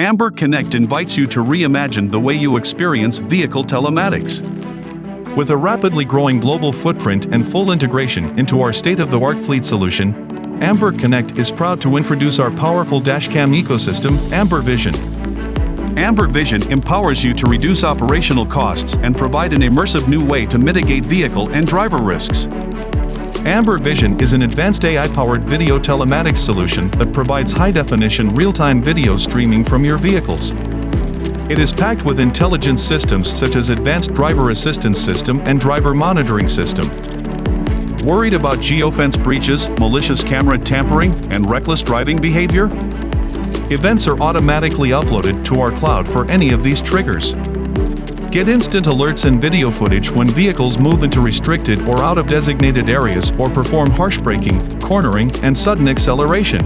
Amber Connect invites you to reimagine the way you experience vehicle telematics. With a rapidly growing global footprint and full integration into our state-of-the-art fleet solution, Amber Connect is proud to introduce our powerful dashcam ecosystem, Amber Vision. Amber Vision empowers you to reduce operational costs and provide an immersive new way to mitigate vehicle and driver risks. Amber Vision is an advanced AI-powered video telematics solution that provides high-definition real-time video streaming from your vehicles. It is packed with intelligence systems such as Advanced Driver Assistance System and Driver Monitoring System. Worried about geofence breaches, malicious camera tampering, and reckless driving behavior? Events are automatically uploaded to our cloud for any of these triggers. Get instant alerts and video footage when vehicles move into restricted or out of designated areas or perform harsh braking, cornering, and sudden acceleration.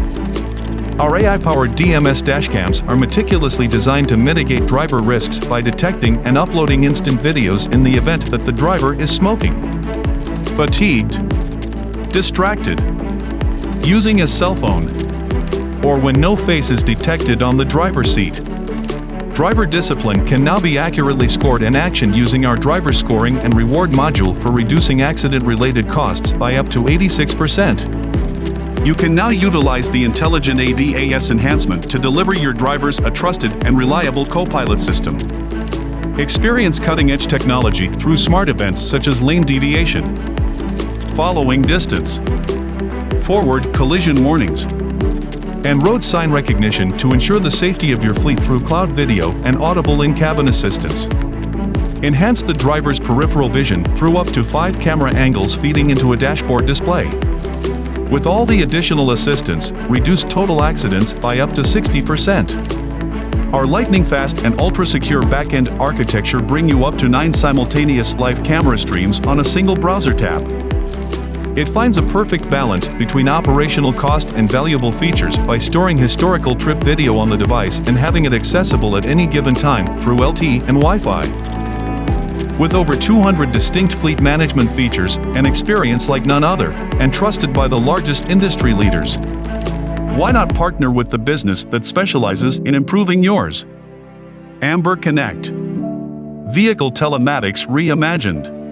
Our AI-powered DMS dashcams are meticulously designed to mitigate driver risks by detecting and uploading instant videos in the event that the driver is smoking, fatigued, distracted, using a cell phone, or when no face is detected on the driver's seat. Driver discipline can now be accurately scored and actioned using our driver scoring and reward module for reducing accident-related costs by up to 86%. You can now utilize the intelligent ADAS enhancement to deliver your drivers a trusted and reliable co-pilot system. Experience cutting-edge technology through smart events such as lane deviation, following distance, forward collision warnings, and road sign recognition to ensure the safety of your fleet through cloud video and audible in-cabin assistance. Enhance the driver's peripheral vision through up to 5 camera angles feeding into a dashboard display. With all the additional assistance, reduce total accidents by up to 60%. Our lightning-fast and ultra-secure back-end architecture bring you up to 9 simultaneous live camera streams on a single browser tab. It finds a perfect balance between operational cost and valuable features by storing historical trip video on the device and having it accessible at any given time through LTE and Wi-Fi. With over 200 distinct fleet management features, an experience like none other, and trusted by the largest industry leaders. Why not partner with the business that specializes in improving yours? Amber Connect. Vehicle telematics reimagined.